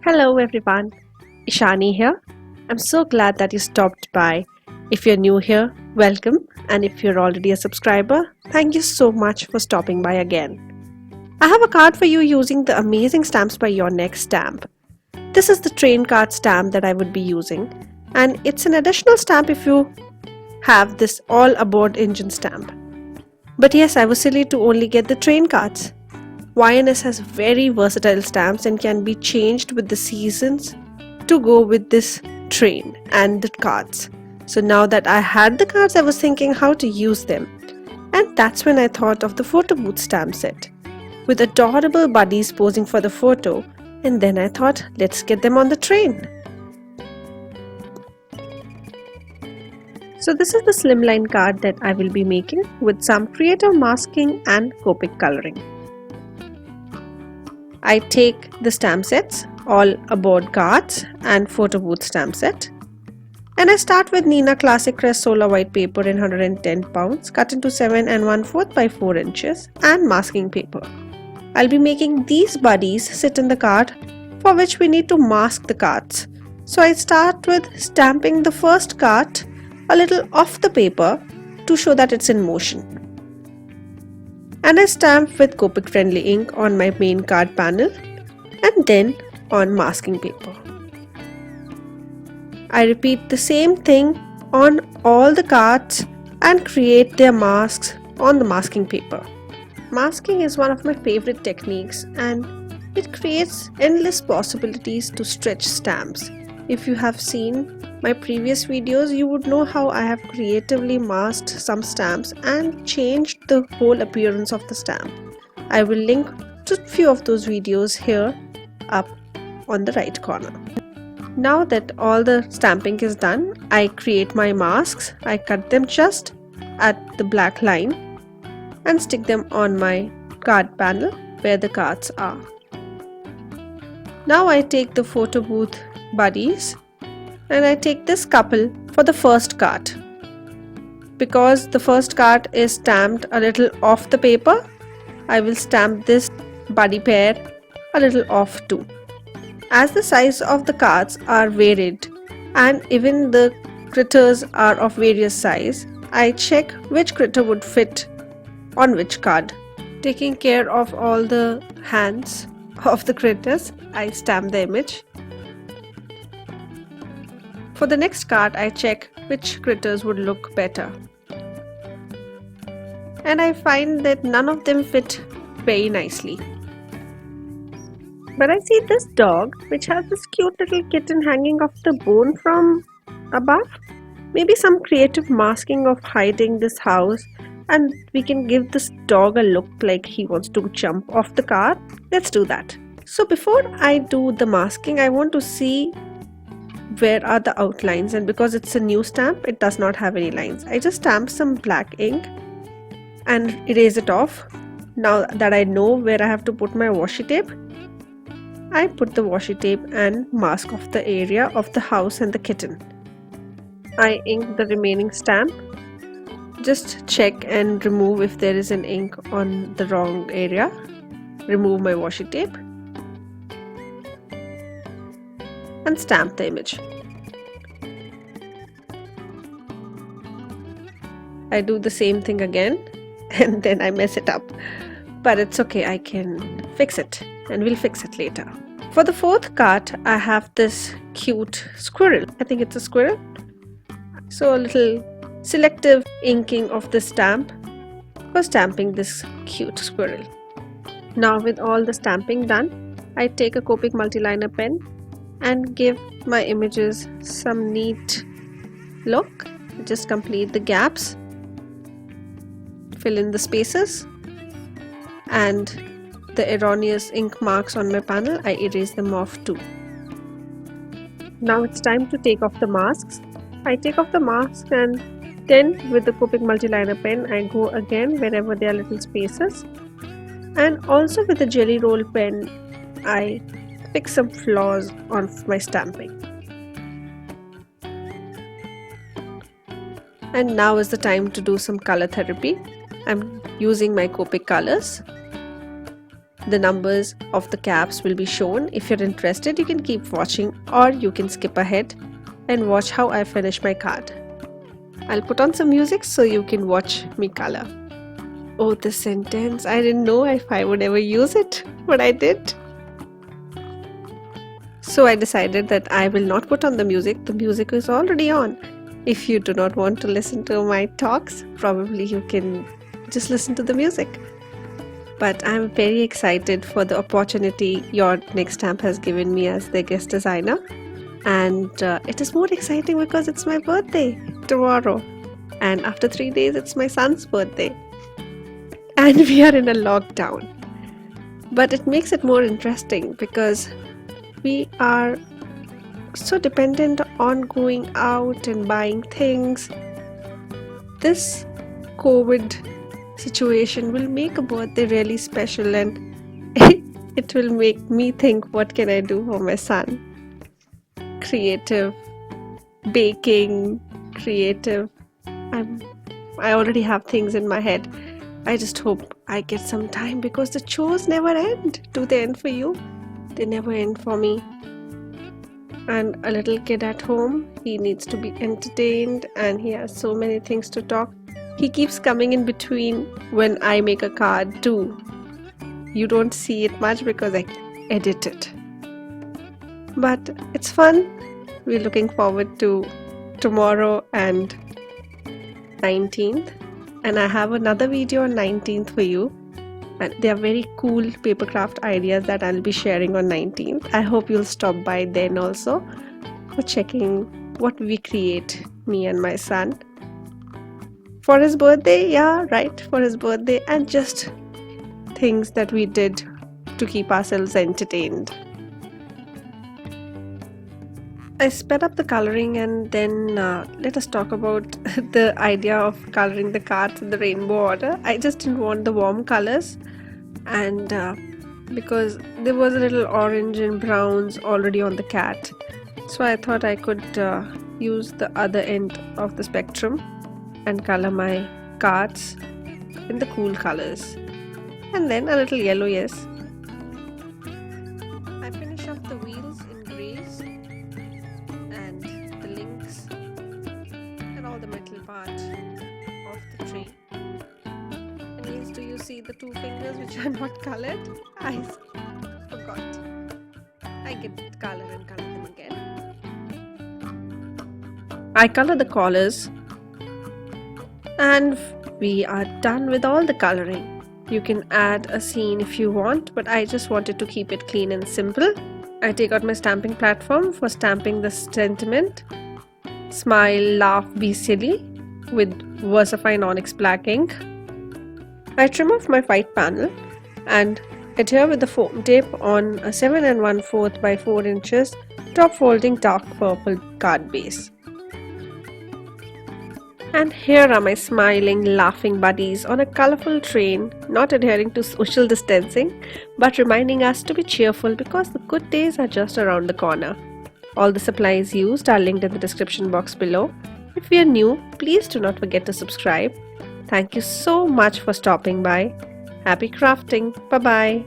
Hello everyone, Ishani here. I'm so glad that you stopped by. If you're new here, welcome, and if you're already a subscriber, thank you so much for stopping by again. I have a card for you using the amazing stamps by Your Next stamp. This is the train card stamp that I would be using, and it's an additional stamp if you have this all aboard engine stamp. But yes, I was silly to only get the train cards. YNS has very versatile stamps and can be changed with the seasons to go with this train and the cards. So now that I had the cards, I was thinking how to use them. And that's when I thought of the photo booth stamp set with adorable buddies posing for the photo. And then I thought, let's get them on the train. So this is the slimline card that I will be making with some creative masking and Copic coloring. I take the stamp sets, all aboard cards and photo booth stamp set. And I start with Nina Classic Crest Solar White paper in 110 pounds, cut into 7 1/4 by 4 inches and masking paper. I'll be making these buddies sit in the card, for which we need to mask the cards. So I start with stamping the first card a little off the paper to show that it's in motion. And I stamp with Copic friendly ink on my main card panel and then on masking paper. I repeat the same thing on all the cards and create their masks on the masking paper. Masking is one of my favorite techniques and it creates endless possibilities to stretch stamps. If you have seen my previous videos, you would know how I have creatively masked some stamps and changed the whole appearance of the stamp. I will link to a few of those videos here up on the right corner. Now that all the stamping is done, I create my masks. I cut them just at the black line and stick them on my card panel where the cards are. Now I take the photo booth buddies and I take this couple for the first card. Because the first card is stamped a little off the paper, I will stamp this buddy pair a little off too. As the size of the cards are varied and even the critters are of various size, I check which critter would fit on which card. Taking care of all the hands of the critters, I stamp the image. For the next card, I check which critters would look better. And I find that none of them fit very nicely. But I see this dog which has this cute little kitten hanging off the bone from above. Maybe some creative masking of hiding this house and we can give this dog a look like he wants to jump off the car. Let's do that. So before I do the masking, I want to see where are the outlines, and because it's a new stamp, it does not have any lines. I just stamp some black ink and erase it off. Now that I know where I have to put my washi tape, I put the washi tape and mask off the area of the house and the kitten. I ink the remaining stamp. Just check and remove if there is an ink on the wrong area. Remove my washi tape and stamp the image. I do the same thing again and then I mess it up. But it's okay, I can fix it and we'll fix it later. For the fourth card, I have this cute squirrel. I think it's a squirrel. So a little selective inking of the stamp for stamping this cute squirrel. Now with all the stamping done, I take a Copic multiliner pen and give my images some neat look. Just complete the gaps, fill in the spaces, and the erroneous ink marks on my panel, I erase them off too. Now it's time to take off the masks. I take off the masks and then with the Copic multiliner pen I go again wherever there are little spaces, and also with the jelly roll pen I fix some flaws on my stamping. And now is the time to do some color therapy. I'm using my Copic colors The numbers of the caps will be shown. If you're interested, you can keep watching, or you can skip ahead and watch how I finish my card. I'll put on some music so you can watch me color. Oh, this sentence, I didn't know if I would ever use it, but I did. So I decided that I will not put on the music. The music is already on. If you do not want to listen to my talks, probably you can just listen to the music. But I'm very excited for the opportunity your next stamp has given me as the guest designer. And it is more exciting because it's my birthday tomorrow. And after 3 days, it's my son's birthday. And we are in a lockdown. But it makes it more interesting because we are so dependent on going out and buying things. This COVID situation will make a birthday really special, and it will make me think, what can I do for my son? Creative, baking, creative. I already have things in my head. I just hope I get some time because the chores never end. Do they end for you? They never end for me. And a little kid at home, he needs to be entertained and he has so many things to talk. He keeps coming in between when I make a card too. You don't see it much because I edit it. But it's fun. We're looking forward to tomorrow and 19th. And I have another video on 19th for you. And they are very cool paper craft ideas that I'll be sharing on 19th. I hope you'll stop by then also for checking what we create, me and my son. For his birthday, yeah, right, for his birthday, and just things that we did to keep ourselves entertained. I sped up the coloring, and then let us talk about the idea of coloring the cards in the rainbow order. I just didn't want the warm colors, and because there was a little orange and browns already on the cat, so I thought I could use the other end of the spectrum and color my cards in the cool colors. And then a little yellow, yes. I finish off the wheels in grays and the links and all the metal part of the tree. And yes, do you see the two fingers which are not colored? I forgot. I get color and color them again. I color the collars. And we are done with all the coloring. You can add a scene if you want, but I just wanted to keep it clean and simple. I take out my stamping platform for stamping the sentiment. Smile, laugh, be silly with VersaFine Onyx black ink. I trim off my white panel and adhere with the foam tape on a 7 1/4 by 4 inches top folding dark purple card base. And here are my smiling, laughing buddies on a colorful train, not adhering to social distancing, but reminding us to be cheerful because the good days are just around the corner. All the supplies used are linked in the description box below. If you are new, please do not forget to subscribe. Thank you so much for stopping by. Happy crafting. Bye-bye.